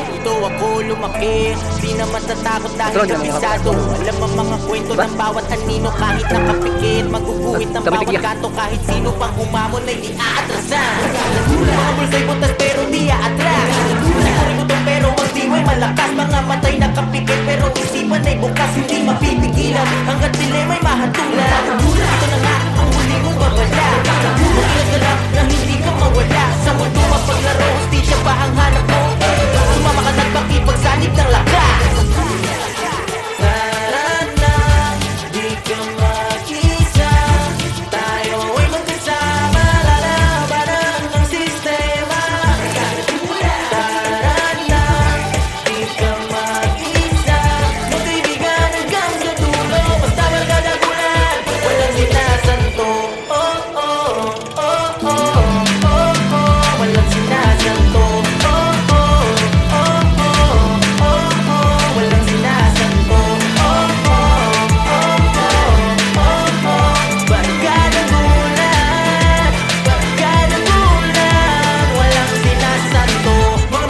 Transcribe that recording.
Dito ako lumaki, di na matatakot dahil kabisado. Alam ang mga kwento ng bawat anino, kahit nakapikit, maguguhit ng bawat kanto, kahit sino pang humamon ay di aatrasan. Mga bulsa'y butas